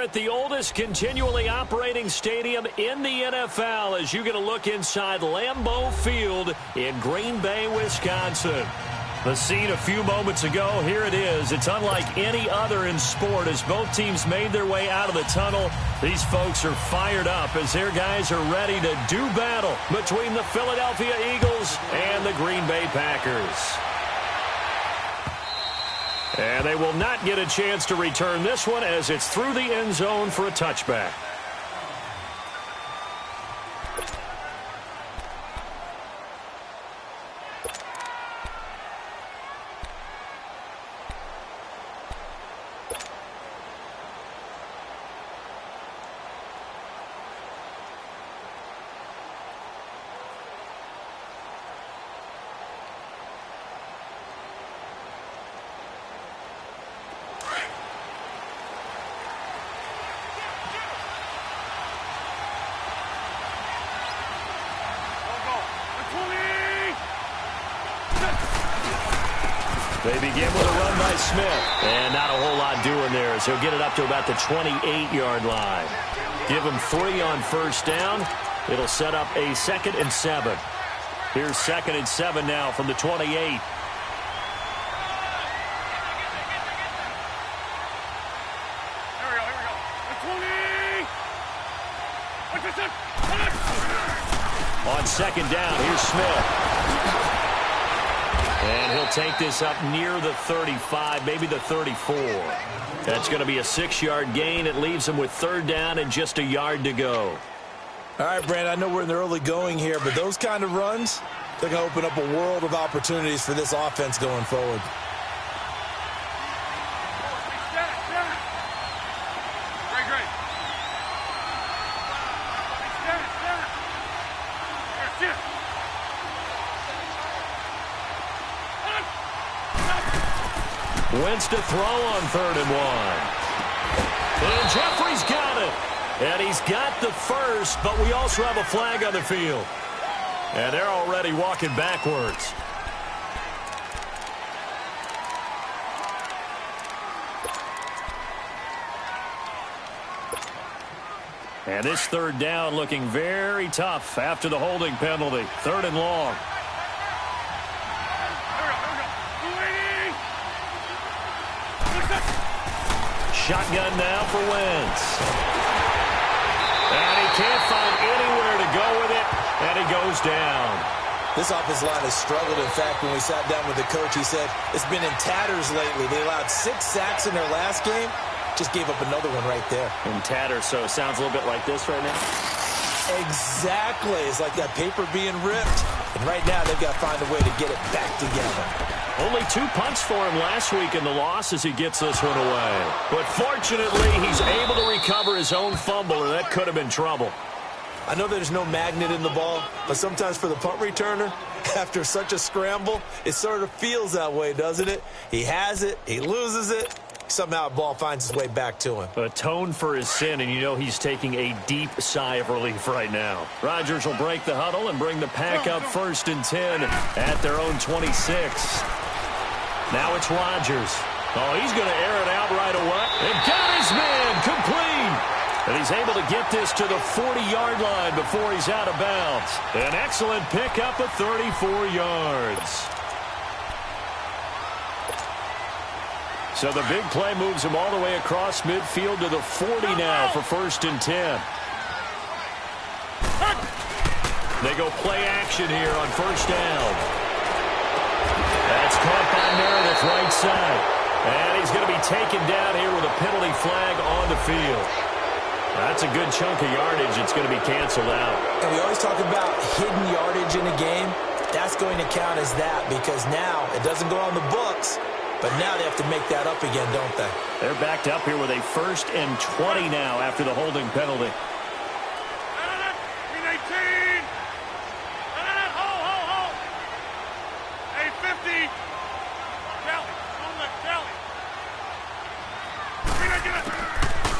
at the oldest continually operating stadium in the NFL as you get a look inside Lambeau Field in Green Bay, Wisconsin. The scene a few moments ago, here it is. It's unlike any other in sport as both teams made their way out of the tunnel. These folks are fired up as their guys are ready to do battle between the Philadelphia Eagles and the Green Bay Packers. And they will not get a chance to return this one as it's through the end zone for a touchback. They begin with a run by Smith. And not a whole lot doing there as he'll get it up to about the 28-yard line. Give him 3 on first down. It'll set up a 2nd and 7. Here's 2nd and 7 now from the 28. Here we go. On 2nd down, here's Smith. And he'll take this up near the 35, maybe the 34. That's going to be a 6-yard gain. It leaves him with 3rd down and just a yard to go. All right, Brandon, I know we're in the early going here, but those kind of runs, they're going to open up a world of opportunities for this offense going forward. Wentz to throw on 3rd and 1. And Jeffrey's got it. And he's got the first, but we also have a flag on the field. And they're already walking backwards. And this 3rd down looking very tough after the holding penalty. 3rd and long. Shotgun now for Wentz. And he can't find anywhere to go with it, and he goes down. This offensive line has struggled. In fact, when we sat down with the coach, he said it's been in tatters lately. They allowed 6 sacks in their last game. Just gave up another one right there. In tatters, so it sounds a little bit like this right now? Exactly. It's like that paper being ripped. And right now, they've got to find a way to get it back together. Only 2 punts for him last week in the loss as he gets this one away. But fortunately, he's able to recover his own fumble, and that could have been trouble. I know there's no magnet in the ball, but sometimes for the punt returner, after such a scramble, it sort of feels that way, doesn't it? He has it, he loses it, somehow the ball finds its way back to him. Atone for his sin, and you know he's taking a deep sigh of relief right now. Rodgers will break the huddle and bring the pack up 1st and 10 at their own 26. Now it's Rodgers. Oh, he's going to air it out right away. And got his man complete. And he's able to get this to the 40-yard line before he's out of bounds. An excellent pickup of 34 yards. So the big play moves him all the way across midfield to the 40 now for 1st and 10. They go play action here on 1st down. That's caught by Meredith right side. And he's going to be taken down here with a penalty flag on the field. That's a good chunk of yardage. It's going to be canceled out. And we always talk about hidden yardage in a game. That's going to count as that because now it doesn't go on the books, but now they have to make that up again, don't they? They're backed up here with a 1st and 20 now after the holding penalty.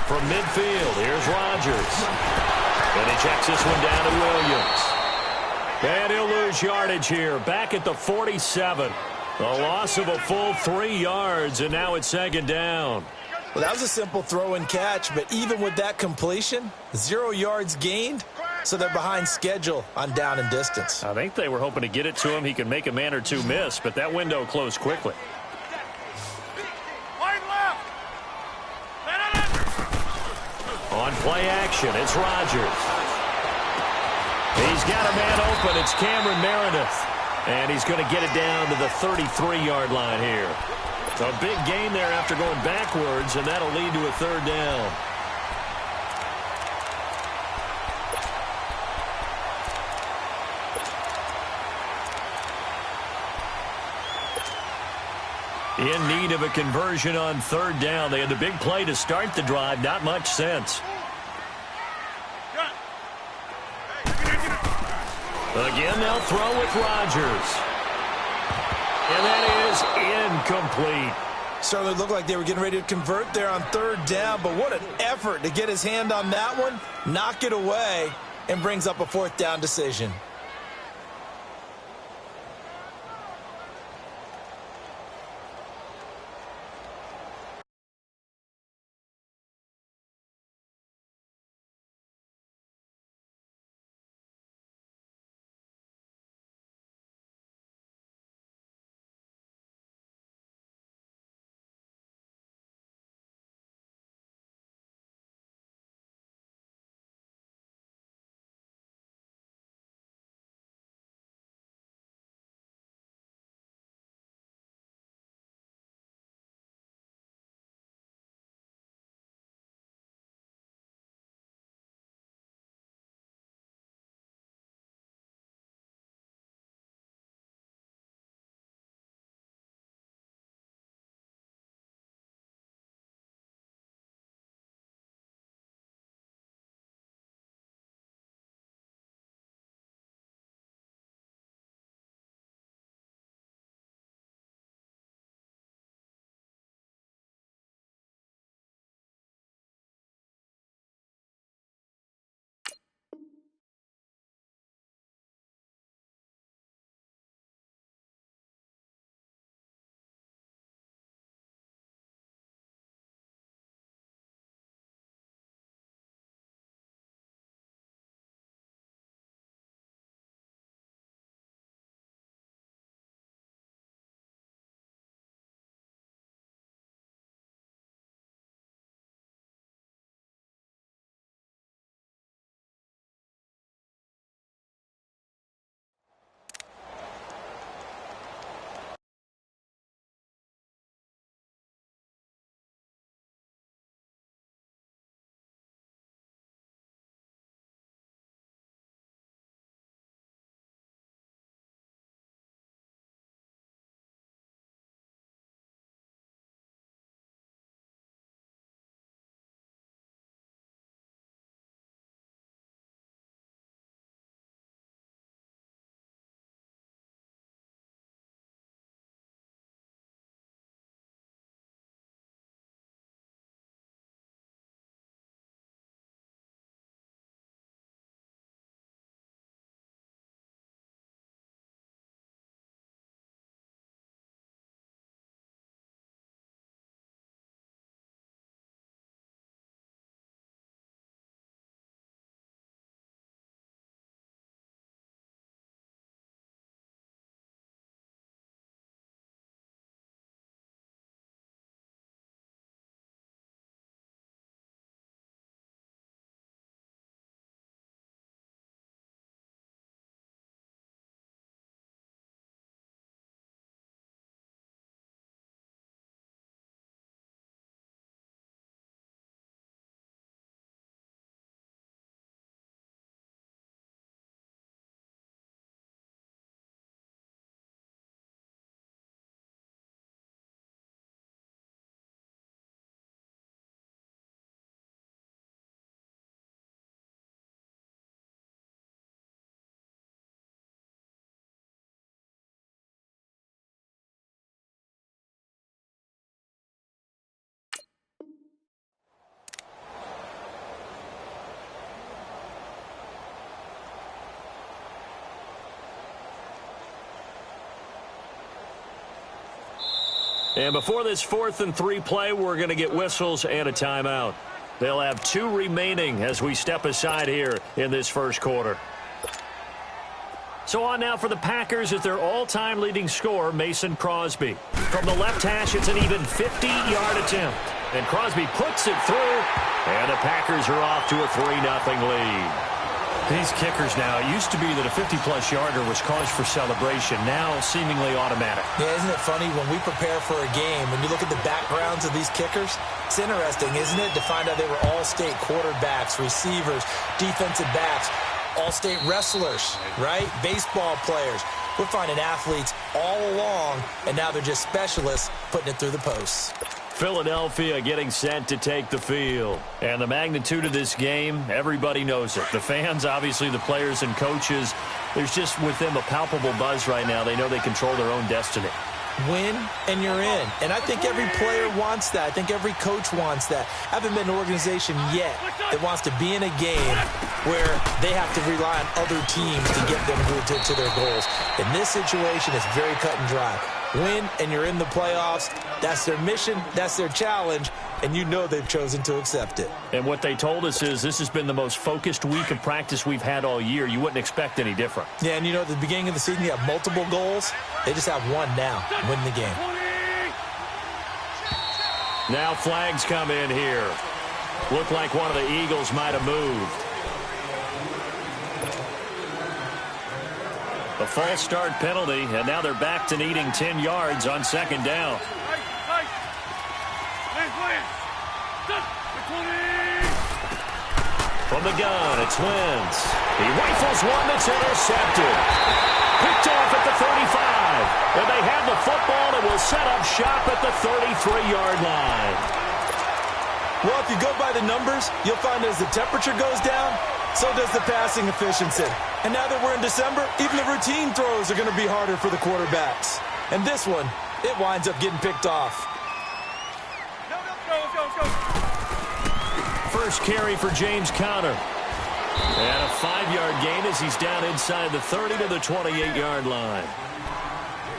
From midfield, here's Rodgers. And he checks this one down to Williams. And he'll lose yardage here, back at the 47. A loss of a full 3 yards, and now it's 2nd down. Well, that was a simple throw and catch, but even with that completion, 0 yards gained, so they're behind schedule on down and distance. I think they were hoping to get it to him. He could make a man or two miss, but that window closed quickly. On play action, it's Rodgers. He's got a man open. It's Cameron Meredith. And he's going to get it down to the 33-yard line here. A big gain there after going backwards, and that'll lead to a third down. In need of a conversion on third down. They had the big play to start the drive. Not much sense. Again, they'll throw with Rodgers. And that is incomplete. Certainly looked like they were getting ready to convert there on third down, but what an effort to get his hand on that one, knock it away, and brings up a fourth down decision. And before this 4th and 3 play, we're going to get whistles and a timeout. They'll have 2 remaining as we step aside here in this first quarter. So on now for the Packers at their all-time leading scorer, Mason Crosby. From the left hash, it's an even 50-yard attempt. And Crosby puts it through, and the Packers are off to a 3-0 lead. These kickers now, it used to be that a 50-plus yarder was cause for celebration, now seemingly automatic. Yeah, isn't it funny when we prepare for a game, when you look at the backgrounds of these kickers, it's interesting, isn't it, to find out they were all-state quarterbacks, receivers, defensive backs, all-state wrestlers, right? Baseball players. We're finding athletes all along, and now they're just specialists putting it through the posts. Philadelphia getting set to take the field. And the magnitude of this game, everybody knows it. The fans, obviously the players and coaches, there's just with them a palpable buzz right now. They know they control their own destiny. Win, and you're in. And I think every player wants that. I think every coach wants that. I haven't been an organization yet that wants to be in a game where they have to rely on other teams to get them to their goals. In this situation, it's very cut and dry. Win, and you're in the playoffs. That's their mission. That's their challenge. And you know they've chosen to accept it. And what they told us is this has been the most focused week of practice we've had all year. You wouldn't expect any different. Yeah, and you know, at the beginning of the season, you have multiple goals. They just have one now, win the game. Now flags come in here. Looked like one of the Eagles might have moved. A false start penalty, and now they're back to needing 10 yards on second down. From the gun, it's Wentz. He rifles one that's intercepted. Picked off at the 35. And they have the football and will set up shop at the 33-yard line. Well, if you go by the numbers, you'll find as the temperature goes down, so does the passing efficiency. And now that we're in December, even the routine throws are going to be harder for the quarterbacks. And this one, it winds up getting picked off. First carry for James Conner. And a 5-yard gain as he's down inside the 30 to the 28-yard line.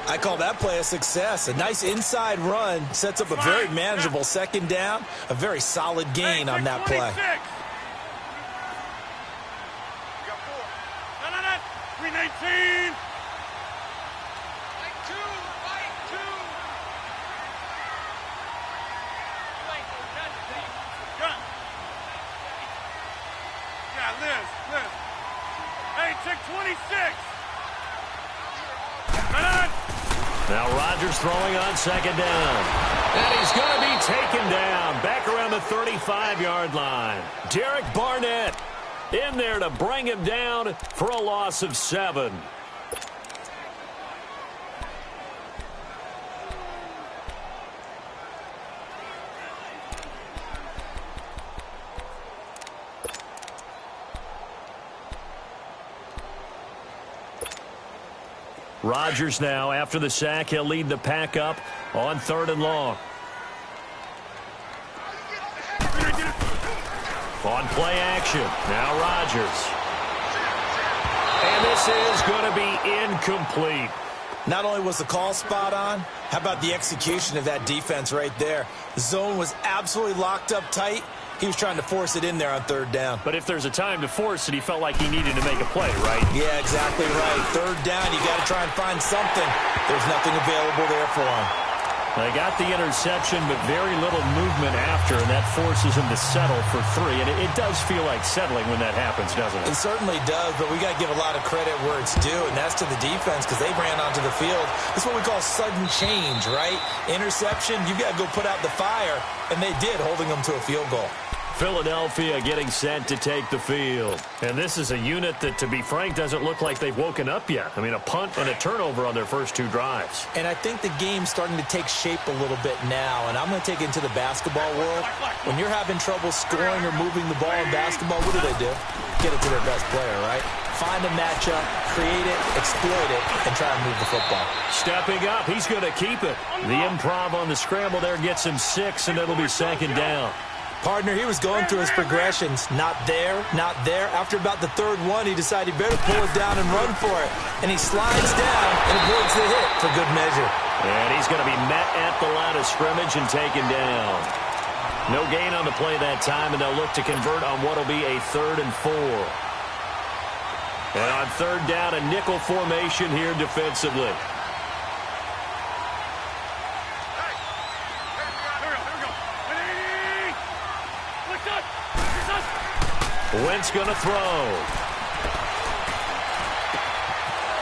I call that play a success. A nice inside run sets up a very manageable second down. A very solid gain on that play. 319. Liz. Hey, check 26. Now Rodgers throwing on second down. And he's going to be taken down back around the 35-yard line. Derek Barnett in there to bring him down for a loss of 7. Rodgers now, after the sack, he'll lead the pack up on 3rd and long. On play action, now Rodgers. And this is going to be incomplete. Not only was the call spot on, how about the execution of that defense right there? The zone was absolutely locked up tight. He was trying to force it in there on 3rd down. But if there's a time to force it, he felt like he needed to make a play, right? Yeah, exactly right. 3rd down, you got to try and find something. There's nothing available there for him. They got the interception, but very little movement after, and that forces him to settle for 3. And it does feel like settling when that happens, doesn't it? It certainly does, but we got to give a lot of credit where it's due, and that's to the defense because they ran onto the field. This is what we call sudden change, right? Interception, you got to go put out the fire, and they did, holding them to a field goal. Philadelphia getting set to take the field. And this is a unit that, to be frank, doesn't look like they've woken up yet. I mean, a punt and a turnover on their first 2 drives. And I think the game's starting to take shape a little bit now, and I'm going to take it into the basketball world. When you're having trouble scoring or moving the ball in basketball, what do? Get it to their best player, right? Find a matchup, create it, exploit it, and try and move the football. Stepping up, he's going to keep it. The improv on the scramble there gets him 6, and it'll be 2nd down. Partner, he was going through his progressions. Not there, not there. After about the 3rd one, he decided he better pull it down and run for it. And he slides down and avoids the hit for good measure. And he's going to be met at the line of scrimmage and taken down. No gain on the play that time, and they'll look to convert on what will be a 3rd and 4. And on 3rd down, a nickel formation here defensively. Wentz going to throw.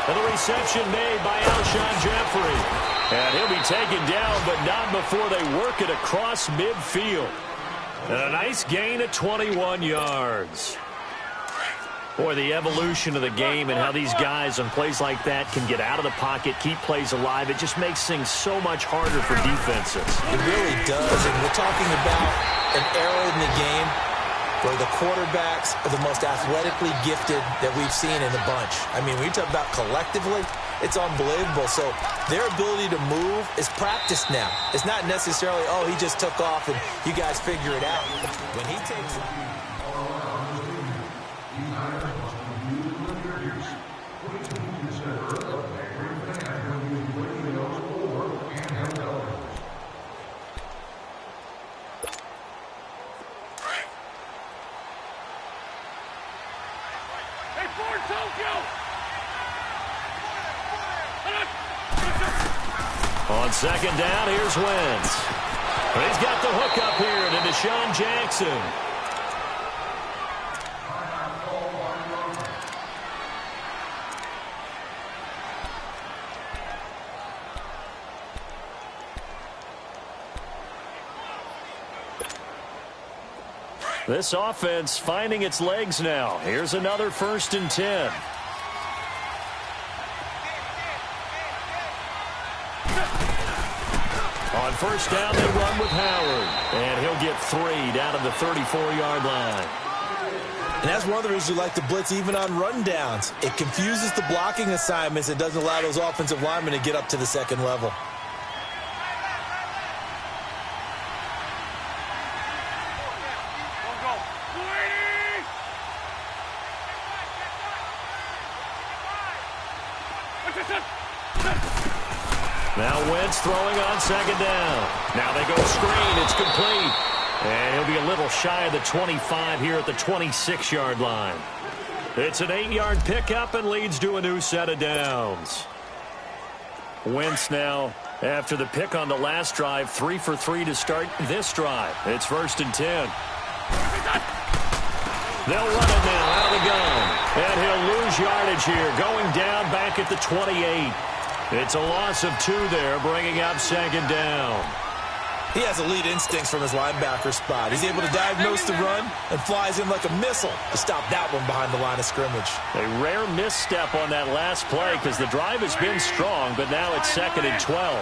And the reception made by Alshon Jeffrey. And he'll be taken down, but not before they work it across midfield. And a nice gain at 21 yards. Boy, the evolution of the game and how these guys on plays like that can get out of the pocket, keep plays alive, it just makes things so much harder for defenses. It really does, and we're talking about an era in the game where the quarterbacks are the most athletically gifted that we've seen in the bunch. I mean, when you talk about collectively, it's unbelievable. So their ability to move is practiced now. It's not necessarily, oh, he just took off and you guys figure it out. When he takes... On 2nd down, here's Wentz. He's got the hook up here to Deshaun Jackson. This offense finding its legs now. Here's another 1st and 10. On 1st down, they run with Howard. And he'll get 3 down at the 34-yard line. And that's one of the reasons you like to blitz even on rundowns. It confuses the blocking assignments. It doesn't allow those offensive linemen to get up to the 2nd level. Now Wentz throwing on 2nd down. Now they go screen. It's complete. And he'll be a little shy of the 25 here at the 26-yard line. It's an 8-yard pickup and leads to a new set of downs. Wentz now, after the pick on the last drive, 3 for 3 to start this drive. It's 1st and 10. They'll run it now out of the gun. And he'll lose yardage here, going down back at the 28. It's a loss of 2 there, bringing up 2nd down. He has elite instincts from his linebacker spot. He's able to diagnose the run and flies in like a missile to stop that one behind the line of scrimmage. A rare misstep on that last play because the drive has been strong, but now it's 2nd and 12.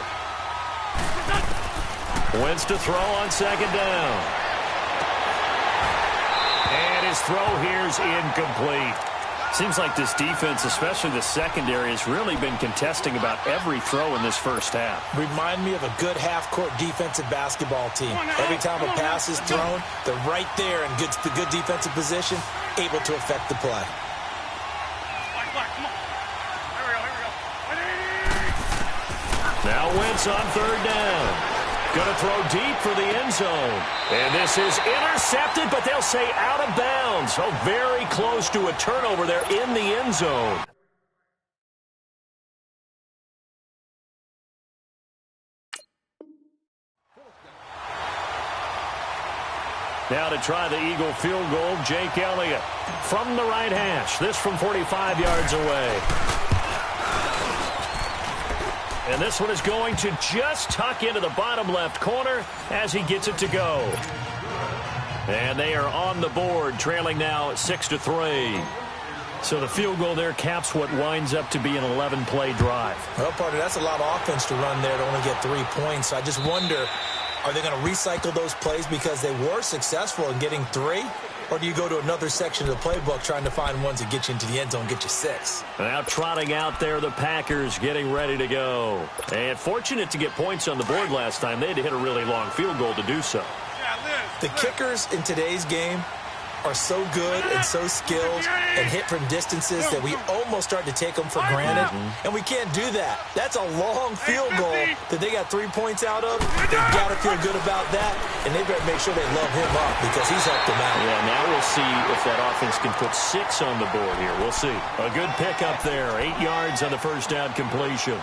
Wentz to throw on 2nd down. And his throw here's incomplete. Seems like this defense, especially the secondary, has really been contesting about every throw in this first half. Remind me of a good half-court defensive basketball team. Every time a pass is thrown, they're right there in good defensive position, able to affect the play. Now Wentz on 3rd down. Going to throw deep for the end zone. And this is intercepted, but they'll say out of bounds. So very close to a turnover there in the end zone. Now to try the Eagle field goal, Jake Elliott from the right hash. This from 45 yards away. And this one is going to just tuck into the bottom left corner as he gets it to go. And they are on the board, trailing now 6-3. So the field goal there caps what winds up to be an 11-play drive. Well, partner, that's a lot of offense to run there to only get 3 points. So I just wonder, are they going to recycle those plays because they were successful in getting 3? Or do you go to another section of the playbook trying to find ones that get you into the end zone, get you 6? Now trotting out there, the Packers getting ready to go. And fortunate to get points on the board last time. They had to hit a really long field goal to do so. The kickers in today's game are so good and so skilled and hit from distances that we almost start to take them for granted, and we can't do that. That's a long field goal that they got 3 points out of. They've got to feel good about that, and they better make sure they love him up because he's helped them out. Yeah, now we'll see if that offense can put 6 on the board here. We'll see. A good pickup there. 8 yards on the first down completion.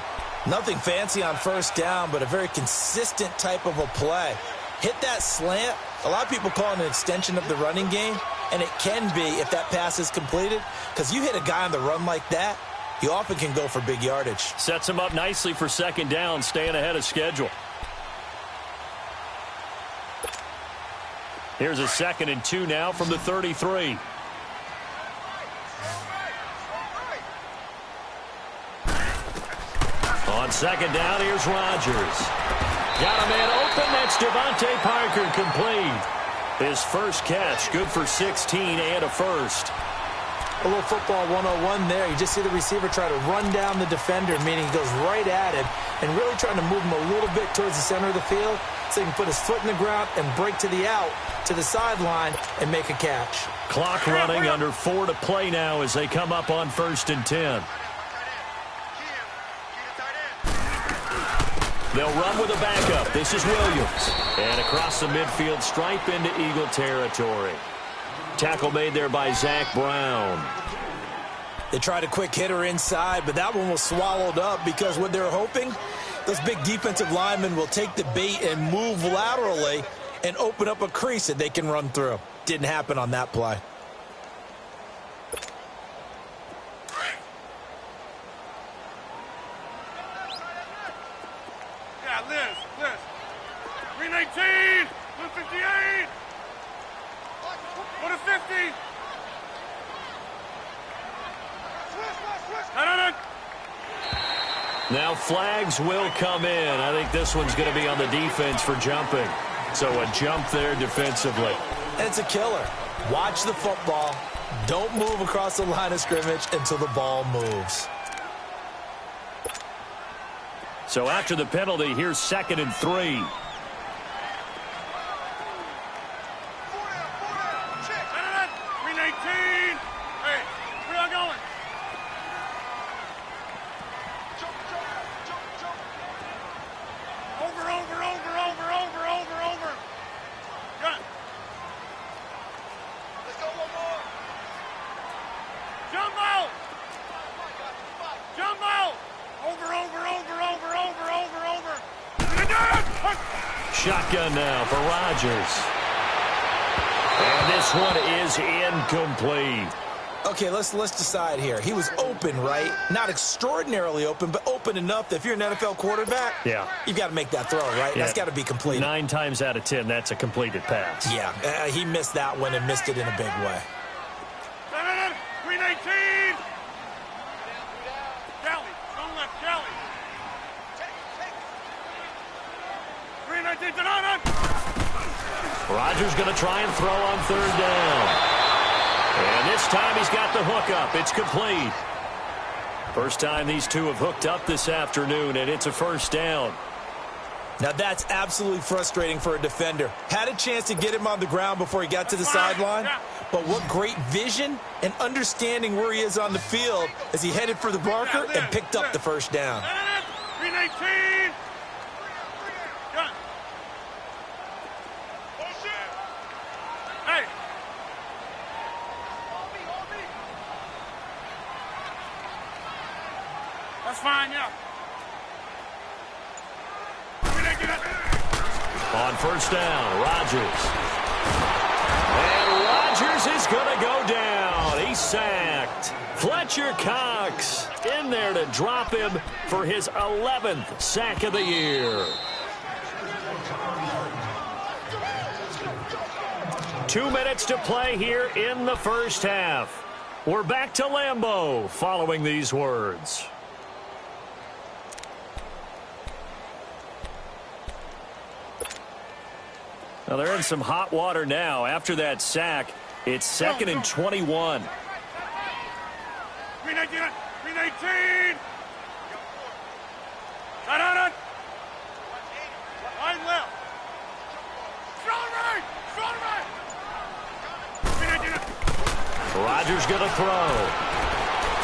Nothing fancy on first down, but a very consistent type of a play. Hit that slant. A lot of people call it an extension of the running game, and it can be if that pass is completed, because you hit a guy on the run like that, you often can go for big yardage. Sets him up nicely for second down, staying ahead of schedule. Here's a 2nd and 2 now from the 33. On second down, here's Rodgers. Got a man open. That's Devontae Parker, complete. His first catch, good for 16 and a first. A little football 101 there. You just see the receiver try to run down the defender, meaning he goes right at him and really trying to move him a little bit towards the center of the field so he can put his foot in the ground and break to the out, to the sideline, and make a catch. Clock running, under 4 to play now as they come up on 1st and 10. They'll run with a backup. This is Williams. And across the midfield stripe into Eagle territory. Tackle made there by Zach Brown. They tried a quick hitter inside, but that one was swallowed up because what they're hoping, those big defensive linemen will take the bait and move laterally and open up a crease that they can run through. Didn't happen on that play. Liz. 319, 158. What a 50. Now flags will come in. I think this one's going to be on the defense for jumping. So a jump there defensively. And it's a killer. Watch the football. Don't move across the line of scrimmage until the ball moves. So after the penalty, here's 2nd and 3. Shotgun now for Rodgers. And this one is incomplete. Okay, let's decide here. He was open, right? Not extraordinarily open, but open enough that if you're an NFL quarterback, you've got to make that throw, right? Yeah. That's got to be completed. 9 times out of 10, that's a completed pass. Yeah, he missed that one and missed it in a big way. 319. Kelly, don't left, Kelly. 319 to 9. Rodgers going to try and throw on 3rd down. And this time he's got the hook up. It's complete. First time these two have hooked up this afternoon, and it's a first down. Now that's absolutely frustrating for a defender. Had a chance to get him on the ground before he got to the sideline, but what great vision and understanding where he is on the field as he headed for the marker and picked up the first down. 319. Hey. That's fine, yeah. On first down, Rodgers. And Rodgers is going to go down. He's sacked. Fletcher Cox in there to drop him for his 11th sack of the year. 2 minutes to play here in the first half. We're back to Lambeau following these words. Now they're in some hot water now. After that sack, it's 2nd and 21. 319. 319. Line left. Strong right. 319. Rodgers going to throw.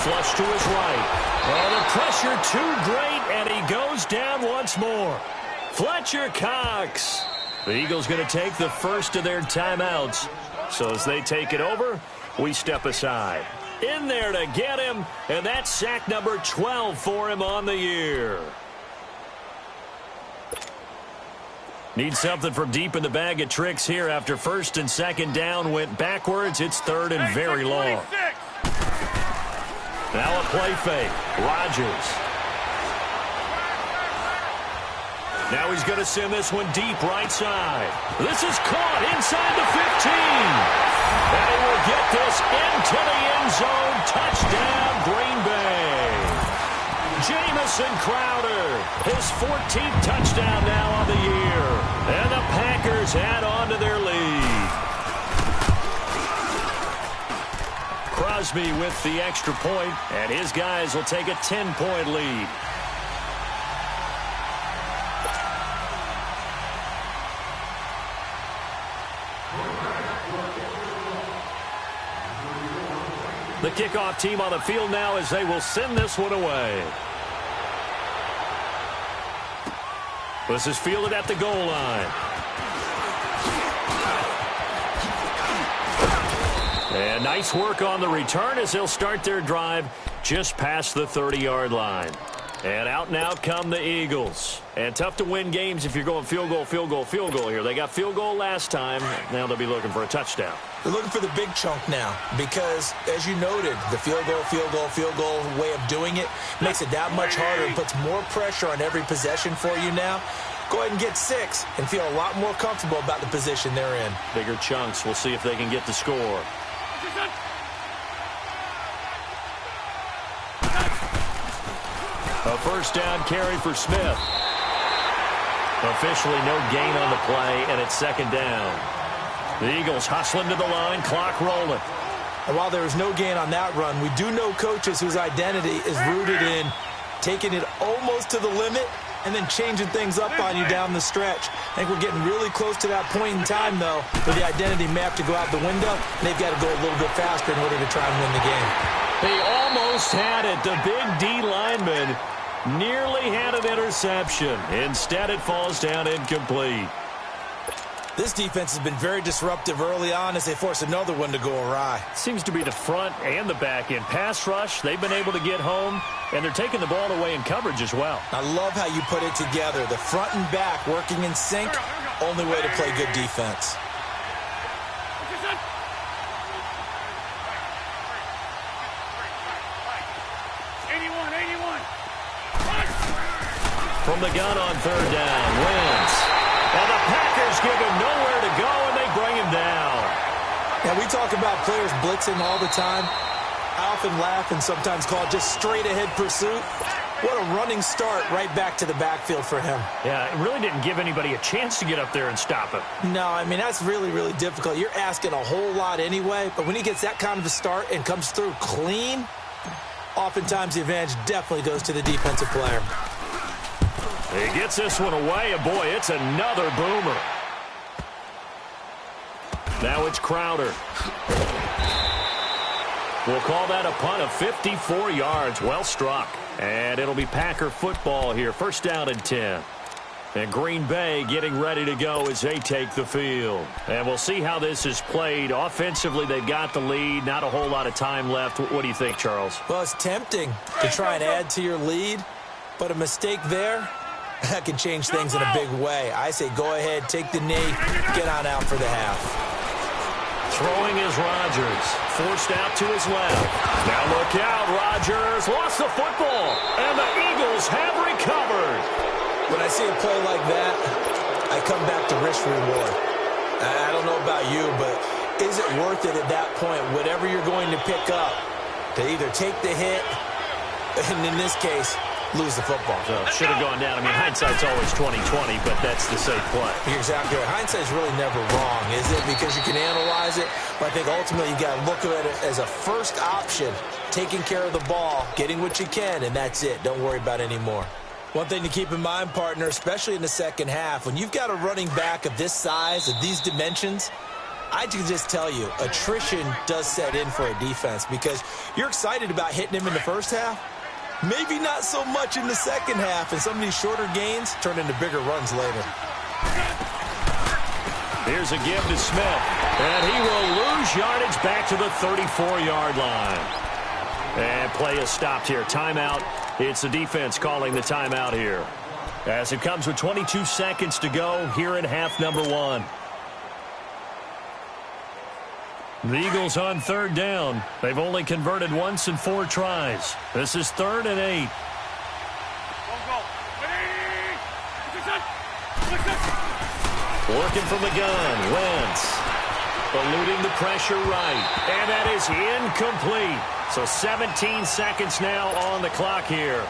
Flush to his right. Oh, the pressure too great, and he goes down once more. Fletcher Cox. The Eagles going to take the first of their timeouts. So as they take it over, we step aside. In there to get him, and that's sack number 12 for him on the year. Need something from deep in the bag of tricks here after first and second down went backwards. It's third and very long. Now a play fake. Rodgers. Now he's going to send this one deep right side. This is caught inside the 15. And he will get this into the end zone. Touchdown, Green Bay. Jamison Crowder, his 14th touchdown now on the year. And the Packers add on to their lead. Crosby with the extra point, and his guys will take a 10-point lead. The kickoff team on the field now as they will send this one away. This is fielded at the goal line. And nice work on the return as they'll start their drive just past the 30-yard line. And out now come the Eagles. And tough to win games if you're going field goal, field goal, field goal here. They got field goal last time. Now they'll be looking for a touchdown. They're looking for the big chunk now because, as you noted, the field goal, field goal, field goal way of doing it makes it that much harder and puts more pressure on every possession for you now. Go ahead and get 6 and feel a lot more comfortable about the position they're in. Bigger chunks. We'll see if they can get the score. A first down carry for Smith. Officially no gain on the play, and it's second down. The Eagles hustling to the line, clock rolling. And while there was no gain on that run, we do know coaches whose identity is rooted in taking it almost to the limit and then changing things up on you down the stretch. I think we're getting really close to that point in time, though, where the identity map to go out the window, and they've got to go a little bit faster in order to try and win the game. They almost had it. The big D lineman nearly had an interception. Instead, it falls down incomplete. This defense has been very disruptive early on as they force another one to go awry. Seems to be the front and the back end. Pass rush, they've been able to get home, and they're taking the ball away in coverage as well. I love how you put it together. The front and back working in sync, only way to play good defense. From the gun on third down, Wentz. And the Packers give him nowhere to go, and they bring him down. Now, we talk about players blitzing all the time. I often laugh and sometimes call it just straight-ahead pursuit. What a running start right back to the backfield for him. Yeah, it really didn't give anybody a chance to get up there and stop him. No, I mean, that's really, really difficult. You're asking a whole lot anyway, but when he gets that kind of a start and comes through clean, oftentimes the advantage definitely goes to the defensive player. He gets this one away, and boy, it's another boomer. Now it's Crowder. We'll call that a punt of 54 yards. Well struck. And it'll be Packer football here. First down and 10. And Green Bay getting ready to go as they take the field. And we'll see how this is played. Offensively, they've got the lead. Not a whole lot of time left. What do you think, Charles? Well, it's tempting to try and add to your lead, but a mistake there, that can change things in a big way. I say go ahead, take the knee, get on out for the half. Throwing is Rodgers. Forced out to his left. Now look out, Rodgers lost the football, and the Eagles have recovered. When I see a play like that, I come back to risk reward. I don't know about you, but is it worth it at that point, whatever you're going to pick up, to either take the hit, and in this case, lose the football? So should have gone down. I mean, hindsight's always 20/20, but that's the safe play. You're exactly right. Hindsight's really never wrong, is it? Because you can analyze it, but I think ultimately you got to look at it as a first option, taking care of the ball, getting what you can, and that's it. Don't worry about any more. One thing to keep in mind, partner, especially in the second half, when you've got a running back of this size, of these dimensions, I can just tell you, attrition does set in for a defense because you're excited about hitting him in the first half. Maybe not so much in the second half, and some of these shorter gains turn into bigger runs later. Here's a give to Smith, and he will lose yardage back to the 34-yard line. And play is stopped here. Timeout. It's the defense calling the timeout here. As it comes with 22 seconds to go here in half number one. The Eagles on third down. They've only converted once in 4 tries. This is 3rd and 8. Working from the gun. Wentz. Eluding the pressure right. And that is incomplete. So 17 seconds now on the clock here.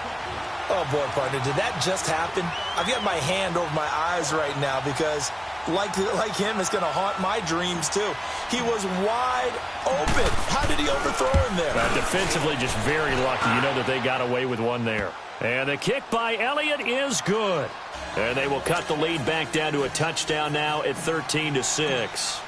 Oh, boy, partner, did that just happen? I've got my hand over my eyes right now because, like him, it's going to haunt my dreams, too. He was wide open. How did he overthrow him there? Defensively, just very lucky. You know that they got away with one there. And the kick by Elliott is good. And they will cut the lead back down to a touchdown now at 13-6.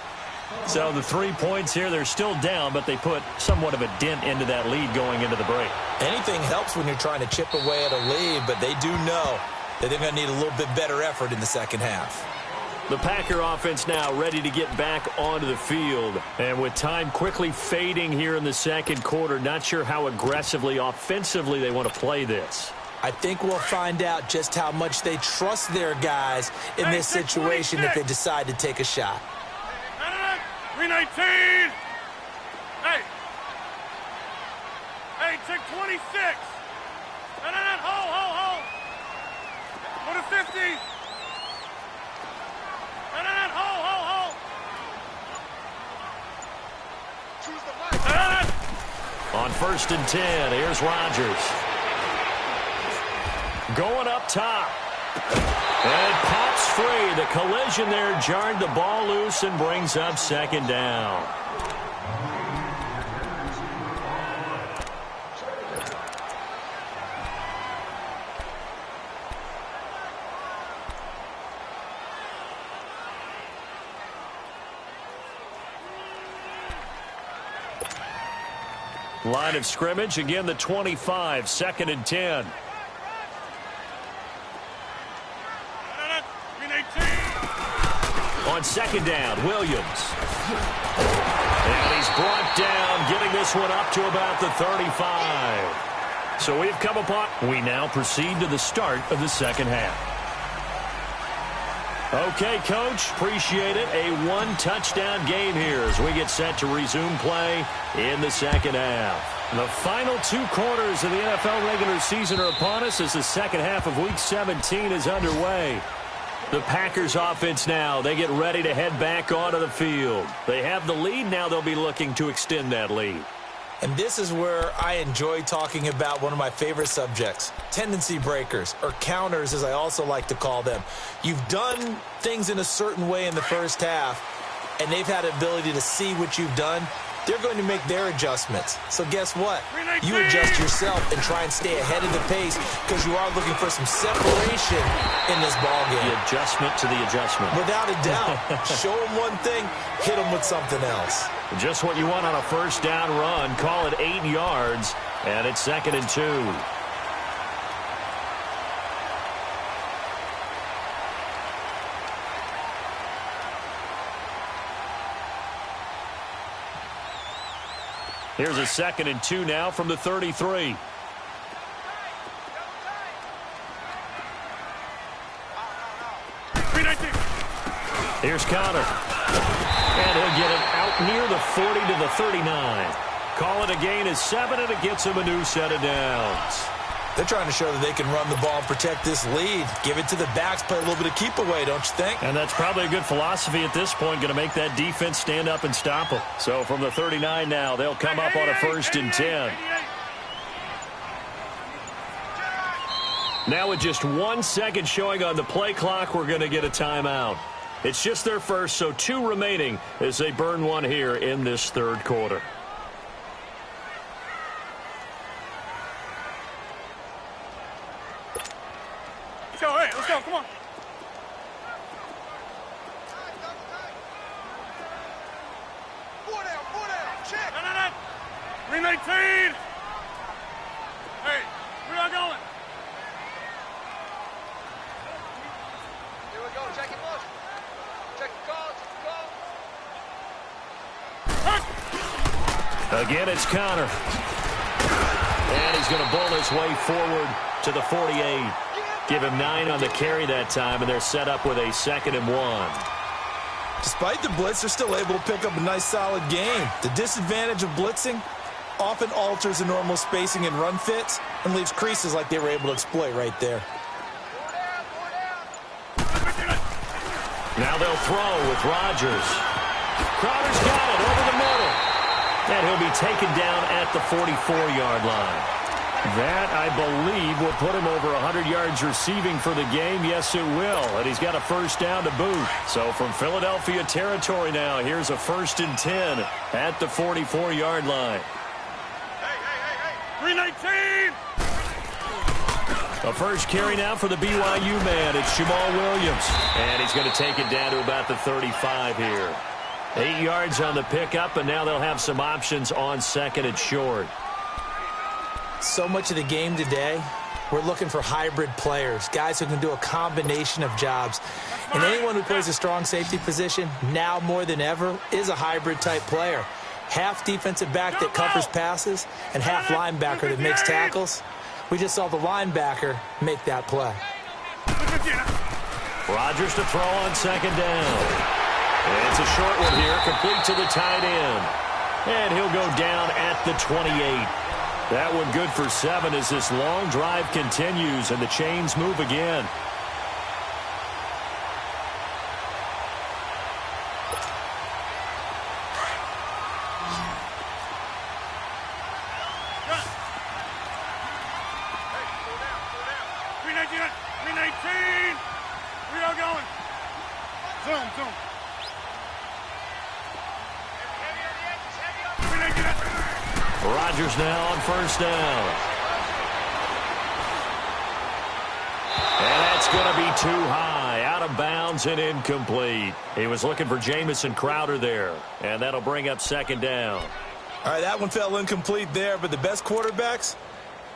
So the 3 points here, they're still down, but they put somewhat of a dent into that lead going into the break. Anything helps when you're trying to chip away at a lead, but they do know that they're going to need a little bit better effort in the second half. The Packer offense now ready to get back onto the field. And with time quickly fading here in the second quarter, not sure how aggressively, offensively they want to play this. I think we'll find out just how much they trust their guys in this situation if they decide to take a shot. 319. Hey, check 26. Hold. Go to 50. Hold. Choose the right. On 1st and 10, here's Rodgers. Going up top. And pops free. The collision there jarred the ball loose and brings up 2nd down. Line of scrimmage, again the 25, 2nd and 10. On 2nd down, Williams. And he's brought down, getting this one up to about the 35. So we've come upon. We now proceed to the start of the second half. Okay, Coach, appreciate it. A 1-touchdown game here as we get set to resume play in the second half. The final 2 quarters of the NFL regular season are upon us as the second half of Week 17 is underway. The Packers offense now, they get ready to head back onto the field. They have the lead, now they'll be looking to extend that lead. And this is where I enjoy talking about one of my favorite subjects, tendency breakers, or counters as I also like to call them. You've done things in a certain way in the first half, and they've had the ability to see what you've done. They're going to make their adjustments. So guess what? You adjust yourself and try and stay ahead of the pace because you are looking for some separation in this ballgame. The adjustment to the adjustment. Without a doubt. Show them one thing, hit them with something else. Just what you want on a first down run. Call it 8 yards, and it's 2nd and 2. Here's a 2nd and 2 now from the 33. Here's Connor. And he'll get it out near the 40 to the 39. Call it a gain of 7, and it gets him a new set of downs. They're trying to show that they can run the ball and protect this lead. Give it to the backs, play a little bit of keep away, don't you think? And that's probably a good philosophy at this point, going to make that defense stand up and stop them. So from the 39 now, they'll come up on a 1st and 10. Now with just 1 second showing on the play clock, we're going to get a timeout. It's just their first, so 2 remaining as they burn one here in this third quarter. Let's go, come on. 319. Hey, where y'all going? Here we go. Check it, boss. Check the call. Again, it's Connor. And he's going to bull his way forward to the 48. Give him 9 on the carry that time, and they're set up with a 2nd and 1. Despite the blitz, they're still able to pick up a nice, solid gain. The disadvantage of blitzing often alters the normal spacing and run fits and leaves creases like they were able to exploit right there. Now they'll throw with Rodgers. Crowder's got it over the middle. And he'll be taken down at the 44-yard line. That, I believe, will put him over 100 yards receiving for the game. Yes, it will. And he's got a first down to boot. So from Philadelphia territory now, here's a 1st and 10 at the 44-yard line. Hey. 319. A first carry now for the BYU man. It's Jamal Williams. And he's going to take it down to about the 35 here. 8 yards on the pickup, and now they'll have some options on 2nd and short. So much of the game today, we're looking for hybrid players, guys who can do a combination of jobs. And anyone who plays a strong safety position, now more than ever, is a hybrid-type player. Half defensive back that covers passes and half linebacker that makes tackles. We just saw the linebacker make that play. Rodgers to throw on 2nd down. It's a short one here, complete to the tight end. And he'll go down at the 28. That one good for 7 as this long drive continues and the chains move again. Where y'all going? Zoom. Rodgers now on 1st down. And that's going to be too high, out of bounds and incomplete. He was looking for Jamison Crowder there, and that'll bring up 2nd down. All right, that one fell incomplete there, but the best quarterbacks,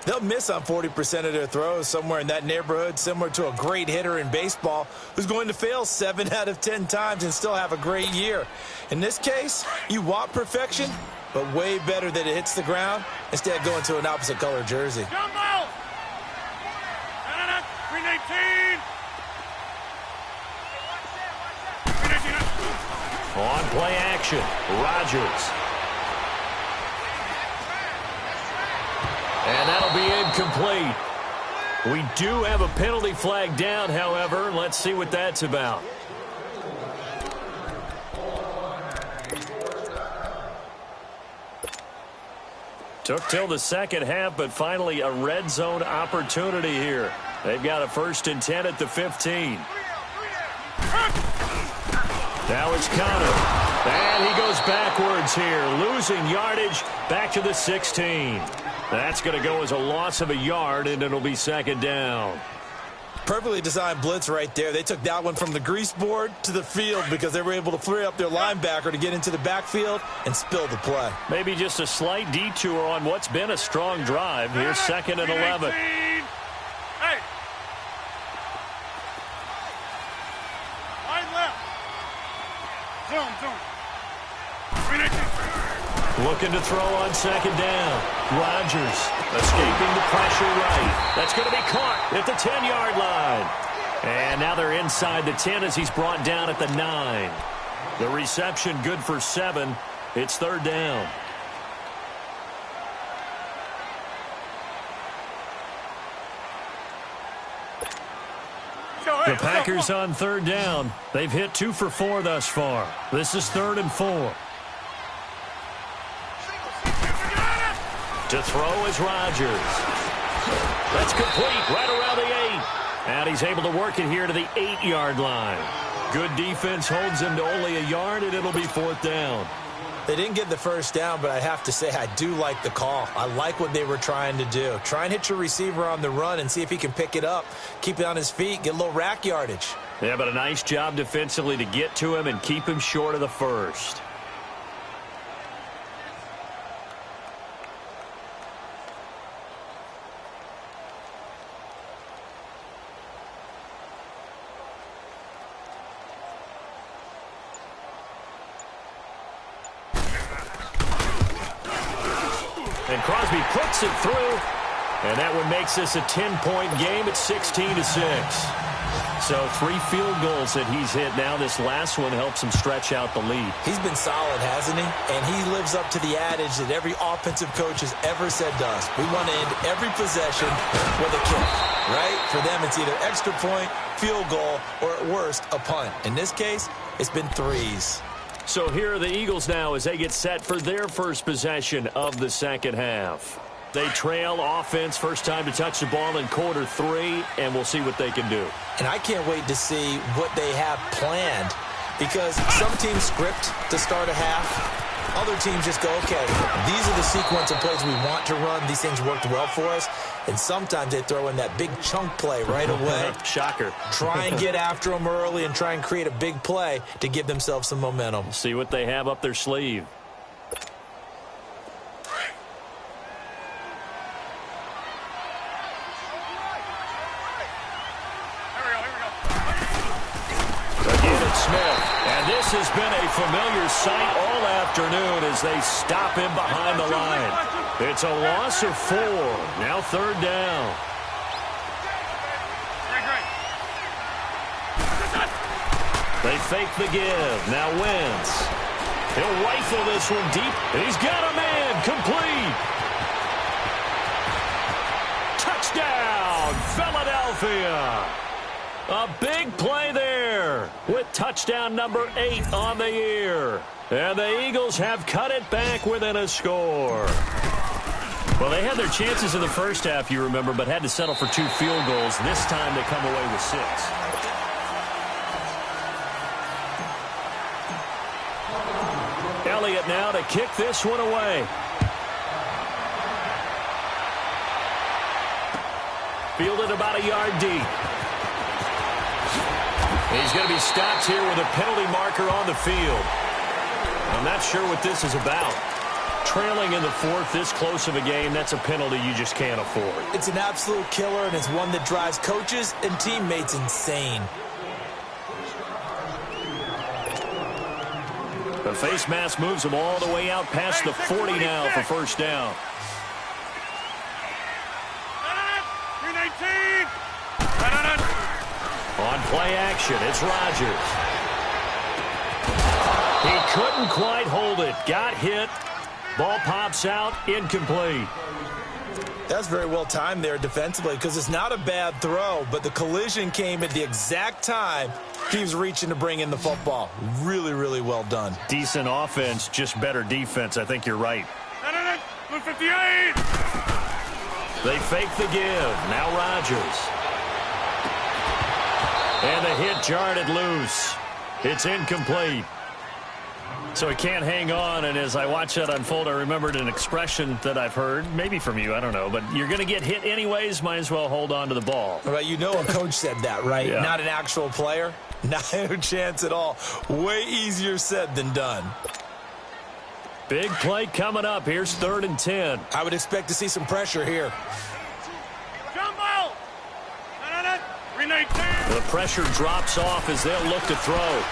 they'll miss on 40% of their throws, somewhere in that neighborhood, similar to a great hitter in baseball who's going to fail 7 out of 10 times and still have a great year. In this case, you want perfection, but way better that it hits the ground instead of going to an opposite color jersey. Jumbo! 319! On play action, Rodgers. And that'll be incomplete. We do have a penalty flag down, however. Let's see what that's about. Took till the 2nd half, but finally a red zone opportunity here. They've got a 1st and 10 at the 15. Now it's Connor. And he goes backwards here, losing yardage back to the 16. That's going to go as a loss of a yard, and it'll be 2nd down. Perfectly designed blitz right there. They took that one from the grease board to the field because they were able to free up their linebacker to get into the backfield and spill the play. Maybe just a slight detour on what's been a strong drive. Here's 2nd and 11. Hey! Wide left. Zoom. 319. Looking to throw on 2nd down. Rodgers escaping the pressure right. That's going to be caught at the 10-yard line. And now they're inside the 10 as he's brought down at the 9. The reception good for 7. It's 3rd down. The Packers on 3rd down. They've hit 2 for 4 thus far. This is 3rd and 4. To throw is Rodgers. That's complete right around the 8. And he's able to work it here to the 8-yard line. Good defense holds him to only a yard, and it'll be 4th down. They didn't get the first down, but I have to say I do like the call. I like what they were trying to do. Try and hit your receiver on the run and see if he can pick it up, keep it on his feet, get a little rack yardage. Yeah, but a nice job defensively to get to him and keep him short of the first. And Crosby puts it through. And that one makes this a 10-point game at 16-6. So 3 field goals that he's hit now. This last one helps him stretch out the lead. He's been solid, hasn't he? And he lives up to the adage that every offensive coach has ever said to us. We want to end every possession with a kick, right? For them, it's either extra point, field goal, or at worst, a punt. In this case, it's been 3s. So here are the Eagles now as they get set for their first possession of the second half. They trail offense, first time to touch the ball in quarter 3, and we'll see what they can do. And I can't wait to see what they have planned, because some teams script to start a half. Other teams just go, okay, these are the sequence of plays we want to run. These things worked well for us. And sometimes they throw in that big chunk play right away. Shocker. Try and get after them early and try and create a big play to give themselves some momentum. See what they have up their sleeve. This has been a familiar sight all afternoon as they stop him behind the line. It's a loss of 4. Now 3rd down. They fake the give. Now Wentz. He'll rifle this one deep, and he's got a man. Complete. Touchdown, Philadelphia. A big play there with touchdown number 8 on the year. And the Eagles have cut it back within a score. Well, they had their chances in the first half, you remember, but had to settle for 2 field goals. This time they come away with 6. Elliott now to kick this one away. Fielded about a yard deep. He's going to be stopped here with a penalty marker on the field. I'm not sure what this is about. Trailing in the 4th, this close of a game, that's a penalty you just can't afford. It's an absolute killer, and it's one that drives coaches and teammates insane. The face mask moves him all the way out past the 40 now for first down. 319. On play action, it's Rodgers. He couldn't quite hold it. Got hit. Ball pops out. Incomplete. That's very well timed there defensively, because it's not a bad throw, but the collision came at the exact time he was reaching to bring in the football. Really, really well done. Decent offense, just better defense. I think you're right. 58. They fake the give. Now Rodgers. And the hit jarred it loose. It's incomplete. So he can't hang on, and as I watch that unfold, I remembered an expression that I've heard, maybe from you, I don't know, but you're going to get hit anyways, might as well hold on to the ball. Right, you know a coach said that, right? Yeah. Not an actual player. Not a chance at all. Way easier said than done. Big play coming up. Here's 3rd and 10. I would expect to see some pressure here. Jumbo. 319. The pressure drops off as they'll look to throw.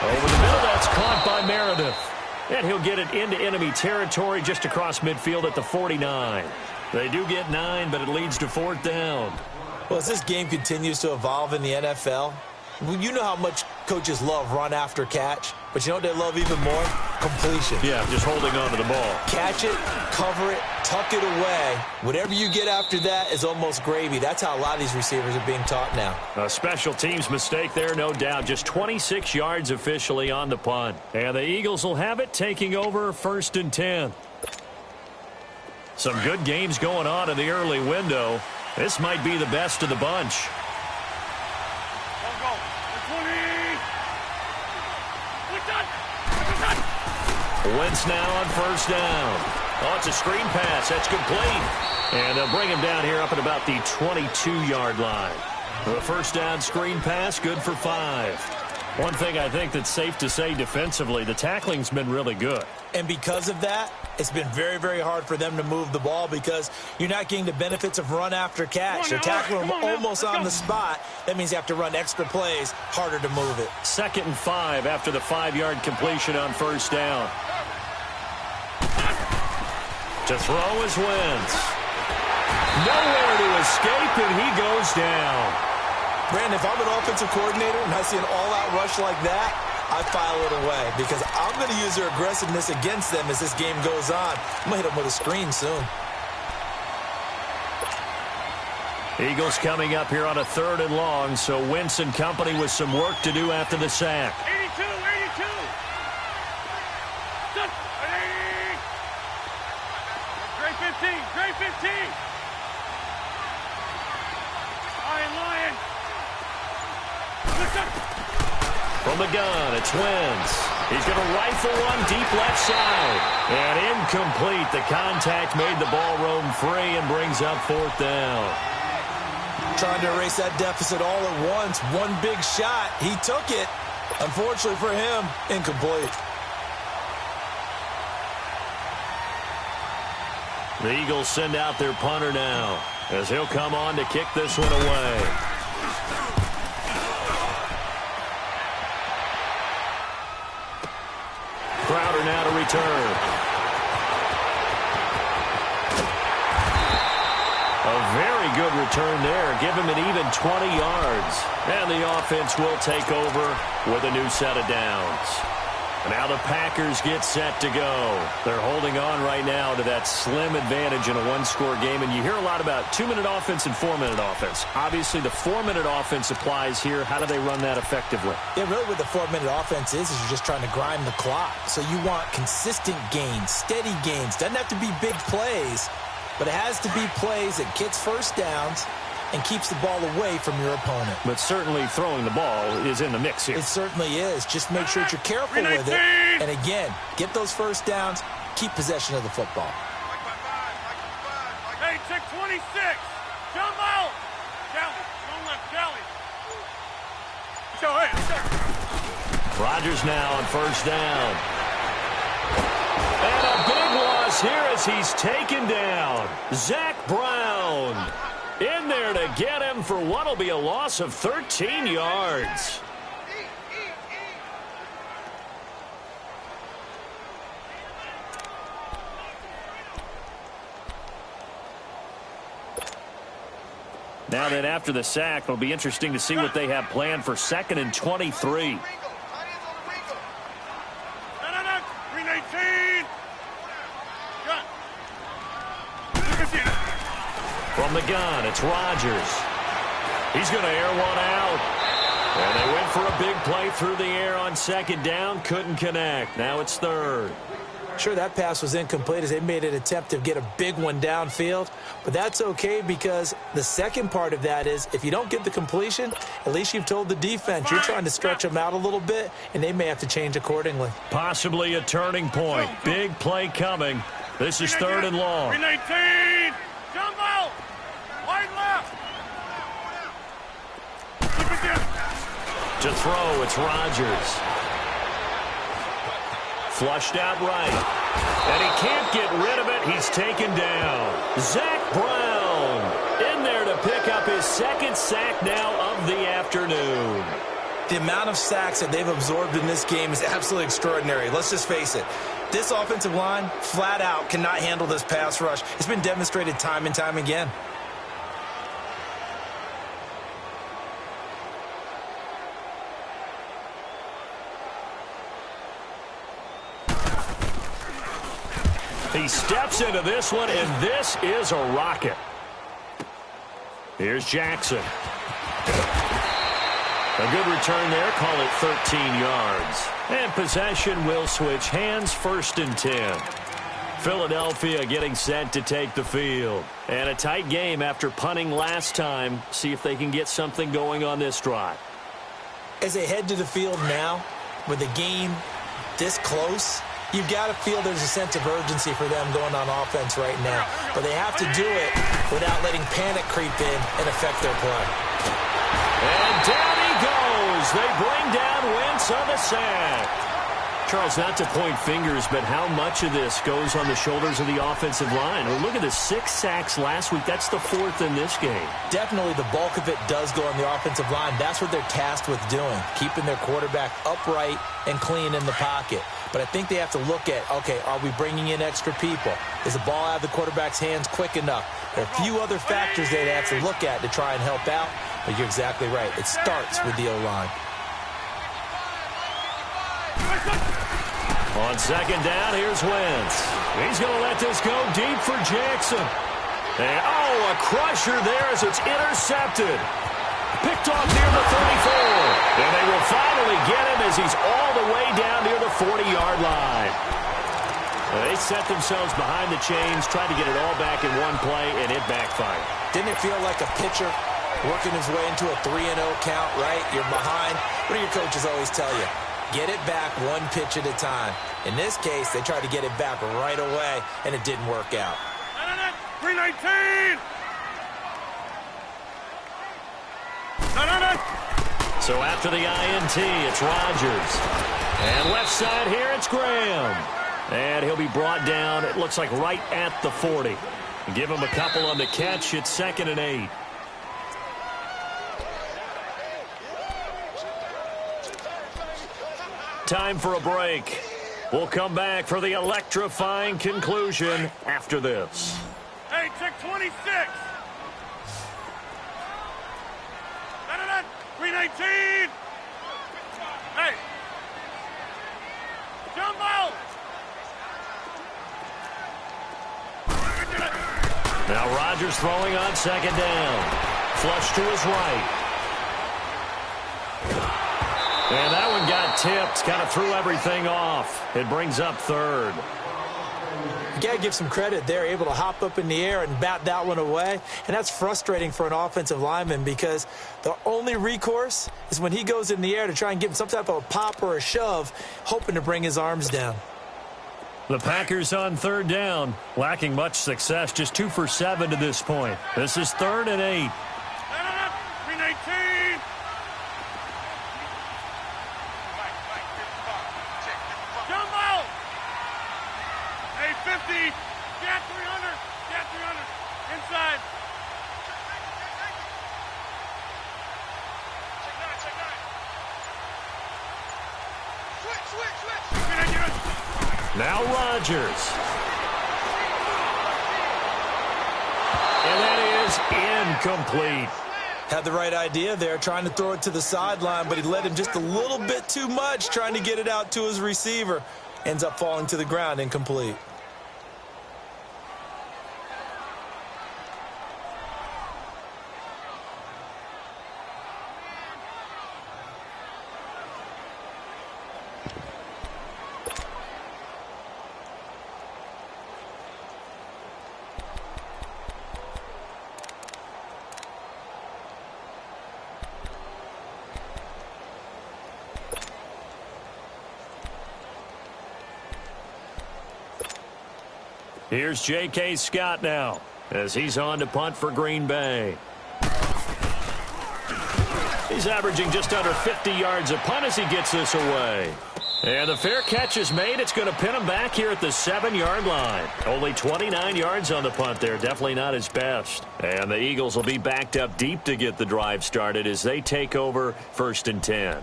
Over the middle, that's caught by Meredith. And he'll get it into enemy territory just across midfield at the 49. They do get 9, but it leads to 4th down. Well, as this game continues to evolve in the NFL, you know how much coaches love run after catch, but you know what they love even more? Completion. Yeah, just holding on to the ball. Catch it, cover it, tuck it away. Whatever you get after that is almost gravy. That's how a lot of these receivers are being taught now. A special teams mistake there, no doubt. Just 26 yards officially on the punt. And the Eagles will have it, taking over 1st and 10. Some good games going on in the early window. This might be the best of the bunch. Wentz now on 1st down. Oh, it's a screen pass. That's complete. And they'll bring him down here up at about the 22-yard line. The 1st down screen pass, good for 5. One thing I think that's safe to say defensively, the tackling's been really good. And because of that, it's been very, very hard for them to move the ball because you're not getting the benefits of run after catch. They're tackling them almost on the spot. That means you have to run extra plays, harder to move it. 2nd and 5 after the 5-yard completion on 1st down. To throw is Wentz. Nowhere to escape, and he goes down. Brandon, if I'm an offensive coordinator and I see an all-out rush like that, I file it away because I'm going to use their aggressiveness against them as this game goes on. I'm going to hit them with a screen soon. Eagles coming up here on a 3rd and long, so Wentz and company with some work to do after the sack. 82, 82. Great 15, great 15. Lion. From the gun, it's Wentz. He's going to rifle one deep left side. And incomplete. The contact made the ball roam free and brings up 4th down. Trying to erase that deficit all at once. One big shot. He took it. Unfortunately for him, incomplete. The Eagles send out their punter now as he'll come on to kick this one away. Crowder now to return. A very good return there. Give him an even 20 yards. And the offense will take over with a new set of downs. Now the Packers get set to go. They're holding on right now to that slim advantage in a one-score game. And you hear a lot about 2-minute offense and 4-minute offense. Obviously, the 4-minute offense applies here. How do they run that effectively? Yeah, really what the 4-minute offense is you're just trying to grind the clock. So you want consistent gains, steady gains. Doesn't have to be big plays, but it has to be plays that gets first downs and keeps the ball away from your opponent. But certainly throwing the ball is in the mix here. It certainly is. Just make sure that you're careful with it. And again, get those first downs, keep possession of the football. Hey, check 26. Jump out. Kelly, don't let Kelly. Show it. Rodgers now on 1st down. And a big loss here as he's taken down. Zach Brown in there to get him for what will be a loss of 13 yards. Now that after the sack, it'll be interesting to see what they have planned for 2nd and 23. Green 18. Gun. From the gun, it's Rodgers. He's going to air one out. And they went for a big play through the air on 2nd down. Couldn't connect. Now it's 3rd. Sure, that pass was incomplete as they made an attempt to get a big one downfield. But that's okay because the second part of that is if you don't get the completion, at least you've told the defense you're trying to stretch them out a little bit, and they may have to change accordingly. Possibly a turning point. Big play coming. This is 3rd and long. Green 18. Jump out. Wide left. To throw, it's Rodgers. Flushed out right. And he can't get rid of it. He's taken down. Zach Brown in there to pick up his 2nd sack now of the afternoon. The amount of sacks that they've absorbed in this game is absolutely extraordinary. Let's just face it. This offensive line, flat out, cannot handle this pass rush. It's been demonstrated time and time again. He steps into this one, and this is a rocket. Here's Jackson. A good return there. Call it 13 yards. And possession will switch hands. 1st and 10. Philadelphia getting set to take the field. And a tight game after punting last time. See if they can get something going on this drive. As they head to the field now, with the game this close, you've got to feel there's a sense of urgency for them going on offense right now. But they have to do it without letting panic creep in and affect their play. And down he goes. They bring down Wentz on the sack. Charles, not to point fingers, but how much of this goes on the shoulders of the offensive line? Well, look at the 6 sacks last week. That's the 4th in this game. Definitely the bulk of it does go on the offensive line. That's what they're tasked with doing, keeping their quarterback upright and clean in the pocket. But I think they have to look at, okay, are we bringing in extra people? Is the ball out of the quarterback's hands quick enough? There are a few other factors they'd have to look at to try and help out, but you're exactly right. It starts with the O-line. On second down, here's Wentz. He's going to let this go deep for Jackson. And, a crusher there as it's intercepted. Picked off near the 34. And they will finally get him as he's all the way down near the 40-yard line. They set themselves behind the chains, tried to get it all back in one play, and it backfired. Didn't it feel like a pitcher working his way into a 3-0 count, right? You're behind. What do your coaches always tell you? Get it back one pitch at a time. In this case, they tried to get it back right away, and it didn't work out. 319! So after the INT, it's Rodgers. And left side here, it's Graham. And he'll be brought down, it looks like right at the 40. Give him a couple on the catch. It's 2nd and 8. Time for a break. We'll come back for the electrifying conclusion after this. Hey, check 26. 319. Hey. Jumbo. Now Rodgers throwing on second down. Flush to his right. And that one got tipped. Kind of threw everything off. It brings up 3rd. You got to give some credit. They're able to hop up in the air and bat that one away. And that's frustrating for an offensive lineman because the only recourse is when he goes in the air to try and give him some type of a pop or a shove, hoping to bring his arms down. The Packers on 3rd down, lacking much success, just 2 for 7 to this point. This is 3rd and 8. 319. Jumbo. Hey, 50. Cat 300. Cat 300. Inside. Check 9. Switch. Now Rodgers. And that is incomplete. Had the right idea there, trying to throw it to the sideline, but he led him just a little bit too much, trying to get it out to his receiver. Ends up falling to the ground, incomplete. Here's J.K. Scott now as he's on to punt for Green Bay. He's averaging just under 50 yards a punt as he gets this away. And the fair catch is made. It's going to pin him back here at the 7-yard line. Only 29 yards on the punt there. Definitely not his best. And the Eagles will be backed up deep to get the drive started as they take over 1st and 10.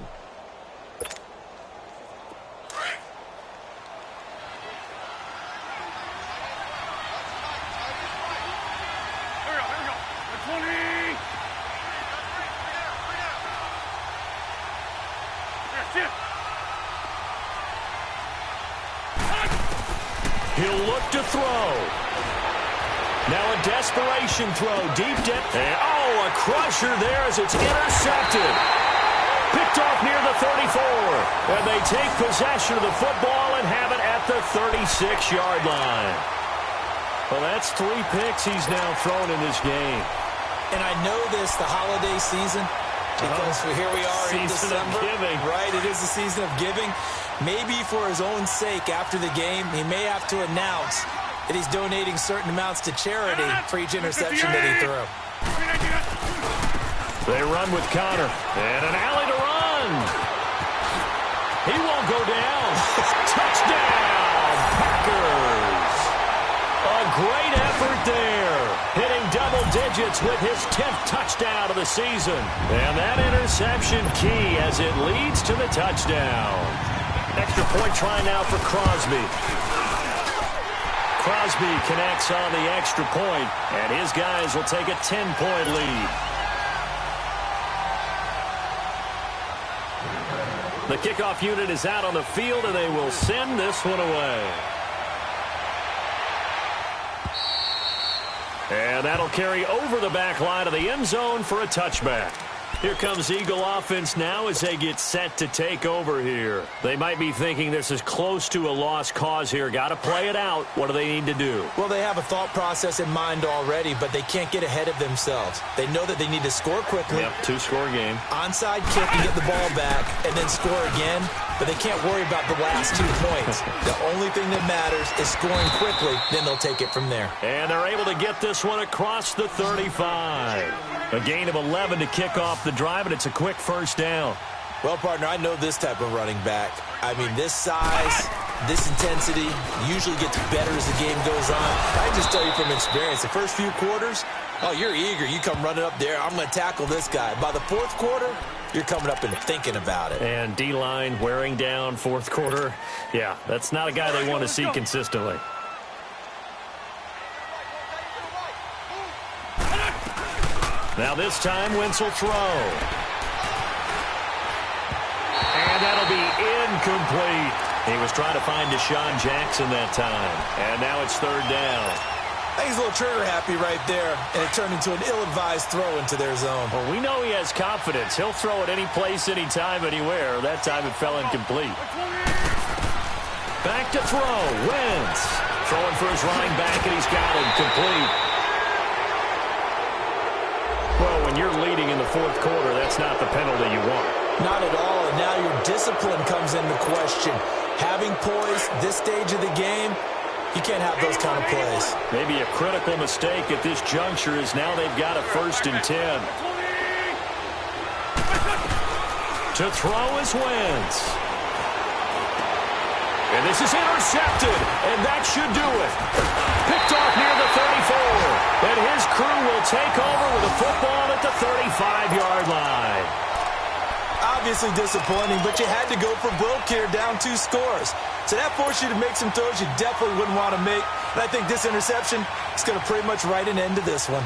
He'll look to throw. Now a desperation throw. Deep depth. And, a crusher there as it's intercepted. Picked off near the 34. And they take possession of the football and have it at the 36-yard line. Well, that's 3 picks he's now thrown in this game. And I know this, the holiday season, because here we are in December. Right, it is the season of giving. Maybe for his own sake, after the game, he may have to announce that he's donating certain amounts to charity for each interception that he threw. They run with Connor. And an alley to run. He won't go down. digits with his 10th touchdown of the season. And that interception key as it leads to the touchdown. Extra point try now for Crosby. Crosby connects on the extra point, and his guys will take a 10-point lead. The kickoff unit is out on the field, and they will send this one away. And that'll carry over the back line of the end zone for a touchback. Here comes Eagle offense now as they get set to take over here. They might be thinking this is close to a lost cause here. Got to play it out. What do they need to do? Well, they have a thought process in mind already, but they can't get ahead of themselves. They know that they need to score quickly. Yep, two-score game. Onside kick and get the ball back and then score again, but they can't worry about the last 2 points. The only thing that matters is scoring quickly, then they'll take it from there. And they're able to get this one across the 35. A gain of 11 to kick off the drive, and it's a quick first down. Well, partner, I know this type of running back. I mean, this size, this intensity usually gets better as the game goes on. I just tell you from experience, the first few quarters, oh, you're eager. You come running up there, I'm going to tackle this guy. By the fourth quarter, you're coming up and thinking about it. And D-line wearing down fourth quarter. Yeah, that's not a guy they want to see consistently. Now this time, Wentz will throw. And that'll be incomplete. He was trying to find Deshaun Jackson that time. And now it's third down. I think he's a little trigger happy right there, and it turned into an ill-advised throw into their zone. Well, we know he has confidence. He'll throw it any place, anytime, anywhere. That time it fell incomplete. Back to throw. Wentz throwing for his running back, and he's got him complete. Well, when you're leading in the fourth quarter, that's not the penalty you want. Not at all, and now your discipline comes into question. Having poise this stage of the game, you can't have those kind of plays. Maybe a critical mistake at this juncture is now they've got a 1st and 10. To throw is Wentz. And this is intercepted, and that should do it. Picked off near the 34. And his crew will take over with the football at the 35-yard line. Obviously disappointing, but you had to go for broke here, down 2 scores. So that forced you to make some throws you definitely wouldn't want to make. And I think this interception is going to pretty much write an end to this one.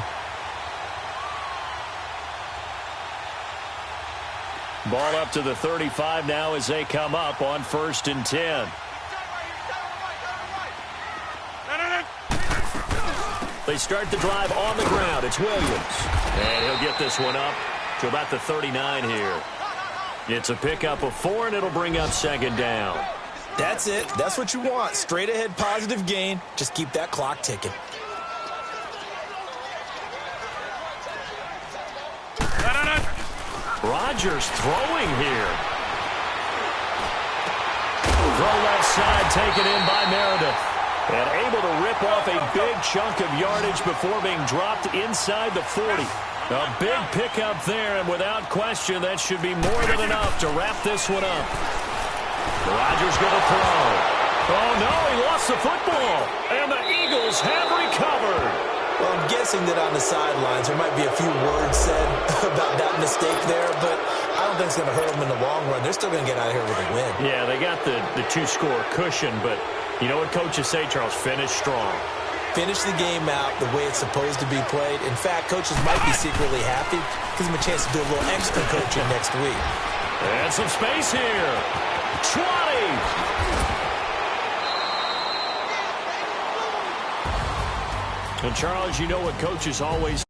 Ball up to the 35 now as they come up on 1st and 10. They start the drive on the ground. It's Williams. And he'll get this one up to about the 39 here. It's a pickup of 4, and it'll bring up 2nd down. That's it. That's what you want. Straight ahead positive gain. Just keep that clock ticking. Rodgers throwing here. Throw left side taken in by Meredith. And able to rip off a big chunk of yardage before being dropped inside the 40. A big pickup there, and without question, that should be more than enough to wrap this one up. Rodgers going to throw. Oh, no, he lost the football. And the Eagles have recovered. Well, I'm guessing that on the sidelines there might be a few words said about that mistake there, but I don't think it's going to hurt them in the long run. They're still going to get out of here with a win. Yeah, they got the 2-score cushion, but you know what coaches say, Charles? Finish strong. Finish the game out the way it's supposed to be played. In fact, coaches might be secretly happy. Gives them a chance to do a little extra coaching next week. And some space here. 20. And Charles, you know what coaches always